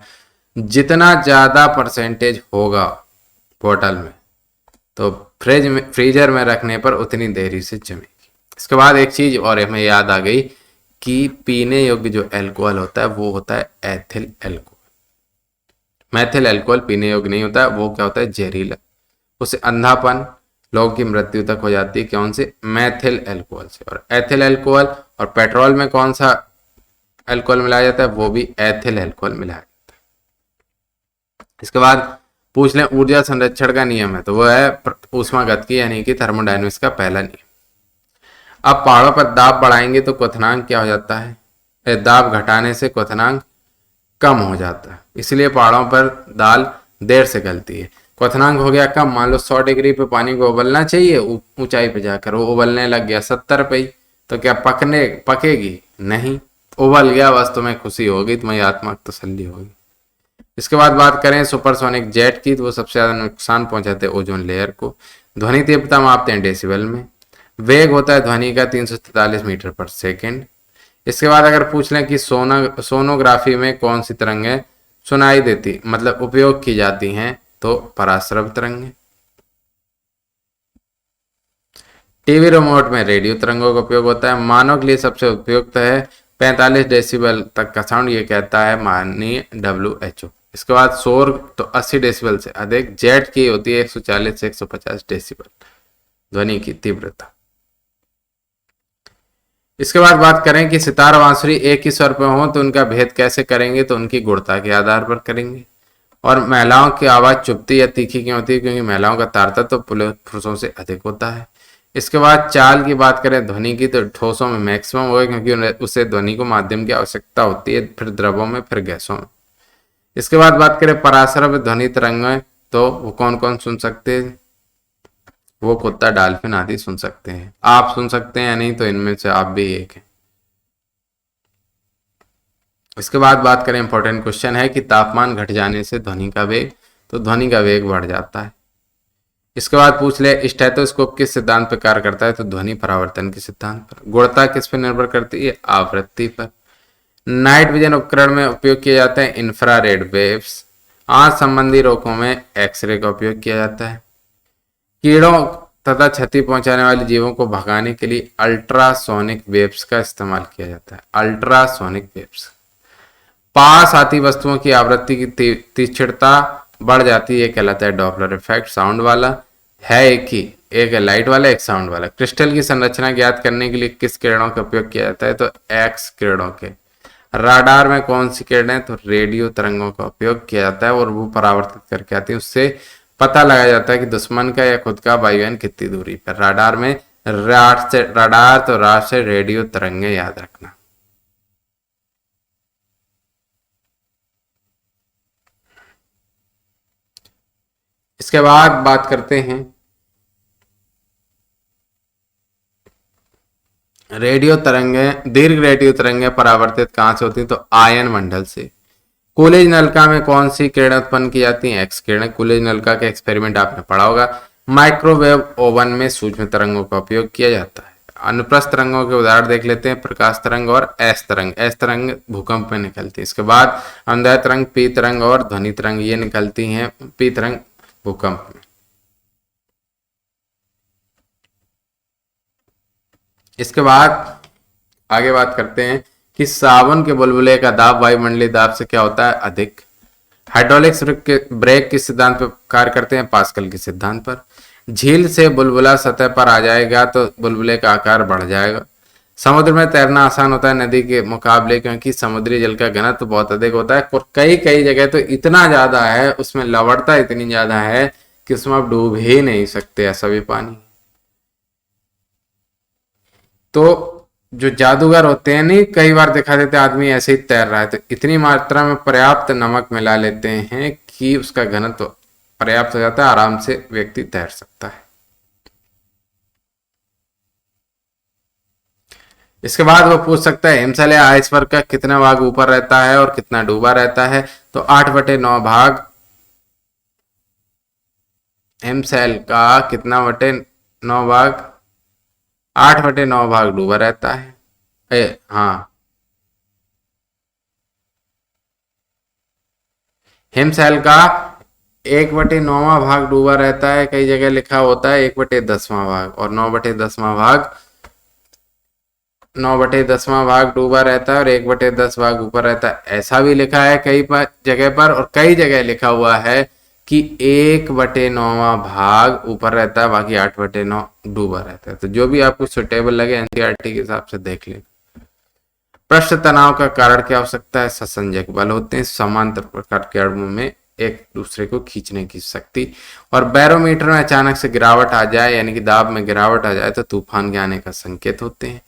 जितना ज्यादा परसेंटेज होगा बोतल में, तो फ्रीजर में रखने पर उतनी देरी से जमेगी। इसके बाद एक चीज और हमें याद आ गई कि पीने योग्य जो अल्कोहल होता है वो होता है एथिल अल्कोहल। मैथिल अल्कोहल पीने योग्य नहीं होता है, वो क्या होता है, जहरीला। उससे अंधापन, लोगों की मृत्यु तक हो जाती है। कौन से, मैथिल अल्कोहल से। और एथिल अल्कोहल और पेट्रोल में कौन सा अल्कोहल मिलाया जाता है, वो भी एथिल अल्कोहल मिलाया जाता है। इसके बाद पूछ लें ऊर्जा संरक्षण का नियम है, तो वो है ऊष्मागतिकी यानी कि थर्मोडायनेमिक्स का पहला नियम। अब पहाड़ों पर दाब बढ़ाएंगे तो क्वथनांक क्या हो जाता है, दाब घटाने से क्वथनांक कम हो जाता है, इसलिए पहाड़ों पर दाल देर से गलती है। क्वथनांक हो गया कम, मान लो 100 डिग्री पे पानी को उबलना चाहिए, ऊंचाई पे जाकर वो उबलने लग गया 70 पे ही, तो क्या पकेगी नहीं, उबल गया, बस तुम्हें खुशी होगी, तुम्हारी आत्मा को तसल्ली होगी। इसके बाद बात करें सुपरसोनिक जेट की, तो वो सबसे ज्यादा नुकसान पहुंचाते हैं ओजोन लेयर को। ध्वनि तीव्रता मापते हैं डेसिबल में। वेग होता है ध्वनि का 343 मीटर पर सेकेंड। इसके बाद अगर पूछ लें कि सोनोग्राफी में कौन सी तरंगें सुनाई देती, मतलब उपयोग की जाती हैं, तो पराश्रव तरंगें। टीवी रिमोट में रेडियो तरंगों का उपयोग होता है। मानव के लिए सबसे उपयुक्त है 45 डेसिबल तक का साउंड, ये कहता है माननीय WHO। इसके बाद शोर तो 80 डेसिबल से अधिक। जेट की होती है 140 से 150 डेसिबल ध्वनि की तीव्रता। इसके बाद बात करें कि सितार बांसुरी एक ही स्वर पे हो तो उनका भेद कैसे करेंगे, तो उनकी गुणता के आधार पर करेंगे। और महिलाओं की आवाज चुभती या तीखी क्यों होती है, क्योंकि महिलाओं का तारतत्य तो पुरुषों से अधिक होता है। इसके बाद चाल की बात करें ध्वनि की, तो ठोसों में मैक्सिमम होगा, क्योंकि उसे ध्वनि को माध्यम की आवश्यकता होती है, फिर द्रवों में, फिर गैसों में। इसके बाद बात करें पराश्रव ध्वनि तरंगें, तो वो कौन कौन सुन सकते हैं, वो कुत्ता, डॉल्फिन आदि सुन सकते हैं। आप सुन सकते हैं या नहीं, तो इनमें से आप भी एक हैं। इसके बाद बात करें, इंपॉर्टेंट क्वेश्चन है कि तापमान घट जाने से ध्वनि का वेग, तो ध्वनि का वेग बढ़ जाता है। इसके बाद पूछ ले स्टेथोस्कोप किस सिद्धांत पर कार्य करता है, तो ध्वनि परावर्तन के सिद्धांत पर। गुणता किस पर निर्भर करती है, आवृत्ति पर। नाइट विजन उपकरण में उपयोग किए जाते हैं इंफ्रारेड वेव्स। आंख संबंधी रोगों में एक्सरे का उपयोग किया जाता है। कीड़ों तथा क्षति पहुंचाने वाले जीवों को भगाने के लिए अल्ट्रासोनिक वेव्स का इस्तेमाल किया जाता है, अल्ट्रासोनिक वेव्स। पास आती वस्तुओं की आवृत्ति की तीक्ष्णता बढ़ जाती है, कहलाता है डॉपलर इफेक्ट। साउंड वाला है एक ही, एक है लाइट वाला, एक साउंड वाला। क्रिस्टल की संरचना ज्ञात करने के लिए किस किरणों का उपयोग किया जाता है, तो एक्स किरणों के। राडार में कौन सी किरणें, तो रेडियो तरंगों का उपयोग किया जाता है, और वो परावर्तित करके आती है। उससे पता लगाया जाता है कि दुश्मन का या खुद का वायुयान कितनी दूरी पर। राडार में राडार तो राड से रेडियो तरंगे, याद रखना। इसके बाद बात करते हैं रेडियो तरंगे। दीर्घ रेडियो तरंगे परावर्तित कहां से होती हैं, तो आयन मंडल से। कूलेज नलका में कौन सी किरणें उत्पन्न की जाती हैं, एक्स किरणें। कूलेज नलका के एक्सपेरिमेंट आपने पढ़ा होगा। माइक्रोवेव ओवन में सूक्ष्म तरंगों का उपयोग किया जाता है। अनुप्रस्थ तरंगों के उदाहरण देख लेते हैं, प्रकाश तरंग और एस तरंग। एस तरंग भूकंप में निकलती है। इसके बाद अनुदैर्घ्य तरंग, पी तरंग और ध्वनि तरंग, ये निकलती हैं, पी तरंग भूकंप में। इसके बाद आगे बात करते हैं कि साबुन के बुलबुले का दाब वायुमंडलीय दाब से क्या होता है, अधिक। हाइड्रोलिक्स ब्रेक किस सिद्धांत पर कार्य करते हैं, पास्कल के सिद्धांत पर। झील से बुलबुला सतह पर आ जाएगा तो बुलबुले का आकार बढ़ जाएगा। समुद्र में तैरना आसान होता है नदी के मुकाबले, क्योंकि समुद्री जल का घनत्व बहुत अधिक होता है, और कई कई जगह तो इतना ज्यादा है, उसमें लवणता इतनी ज्यादा है कि उसमें आप डूब ही नहीं सकते, ऐसा भी पानी। तो जो जादूगर होते हैं नहीं, कई बार दिखा देते आदमी ऐसे ही तैर रहा है, तो इतनी मात्रा में पर्याप्त नमक मिला लेते हैं कि उसका घनत्व पर्याप्त हो जाता है, आराम से व्यक्ति तैर सकता है। इसके बाद वो पूछ सकता है हिमशैल या आइसबर्ग का कितना भाग ऊपर रहता है और कितना डूबा रहता है। तो 8/9 भाग हिमशैल का कितना बटे 9 भाग, 8/9 भाग डूबा रहता है। हाँ, हिमशैल का 1/9वां भाग डूबा रहता है, कई जगह लिखा होता है 1/10वां भाग, और 9/10वां भाग 9/10वां भाग डूबा रहता है और 1/10 भाग ऊपर रहता है, ऐसा भी लिखा है कई जगह पर। और कई जगह लिखा हुआ है कि 1/9वां भाग ऊपर रहता है, बाकी 8/9 डूबा रहता है। तो जो भी आपको सुटेबल लगे एनसीईआरटी के हिसाब से देख लें। पृष्ठ तनाव का कारण क्या हो सकता है? ससंजक बल होते हैं, समांतर प्रकार के अणुओं में एक दूसरे को खींचने की शक्ति। और बैरोमीटर में अचानक से गिरावट आ जाए, यानी कि दाब में गिरावट आ जाए, तो तूफान के आने का संकेत होते हैं।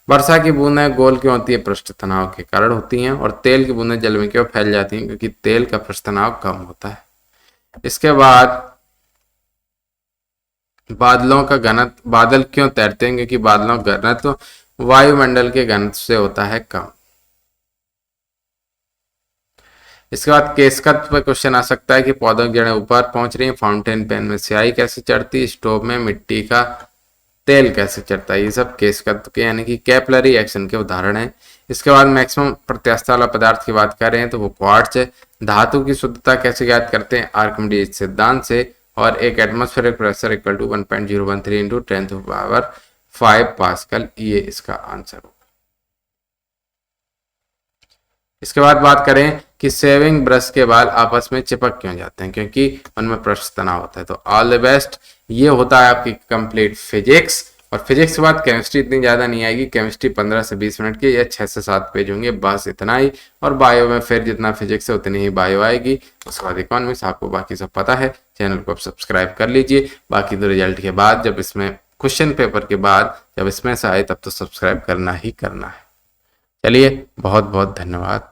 वर्षा की बूंदें गोल क्यों होती है? पृष्ठ तनाव के कारण होती हैं। और तेल की बूंदें जल में क्यों फैल जाती हैं? क्योंकि तेल का पृष्ठ तनाव कम होता है। इसके बाद बादलों का घनत्व, बादल क्यों तैरते हैं? क्योंकि बादलों का घनत्व वायुमंडल के घनत्व से होता है कम। इसके बाद केशकत्व पर क्वेश्चन आ सकता है कि पौधों की जड़ें ऊपर पहुंच रही हैं, फाउंटेन पेन में स्याही कैसे चढ़ती, स्टोव में मिट्टी का तेल कैसे चढ़ता है। ये सब केशकत्व के यानी कि कैपिलरी एक्शन के उदाहरण हैं। इसके बाद मैक्सिमम प्रत्यास्थता वाला पदार्थ की बात करें तो वो क्वार्ट्ज है। धातु की शुद्धता कैसे ज्ञात करते हैं? आर्किमिडीज सिद्धांत से। और एक atmospheric pressure equal to 1.013 into 10⁵ pascal, ये इसका आंसर होगा। इसके बाद बात करें कि शेविंग ब्रश के बाल आपस में चिपक क्यों जाते हैं? क्योंकि उनमें पृष्ठ तनाव होता है। तो ऑल द बेस्ट। ये होता है आपकी कंप्लीट फिजिक्स। और फिजिक्स के बाद केमिस्ट्री इतनी ज़्यादा नहीं आएगी, केमिस्ट्री 15 से 20 मिनट की या 6 से 7 पेज होंगे, बस इतना ही। और बायो में फिर जितना फिजिक्स है उतनी ही बायो आएगी। उसके बाद इकोनॉमिक्स, आपको बाकी सब पता है। चैनल को आप सब्सक्राइब कर लीजिए। बाकी तो रिजल्ट के बाद, जब इसमें क्वेश्चन पेपर के बाद जब इसमें से आए, तब तो सब्सक्राइब करना ही करना है। चलिए, बहुत बहुत धन्यवाद।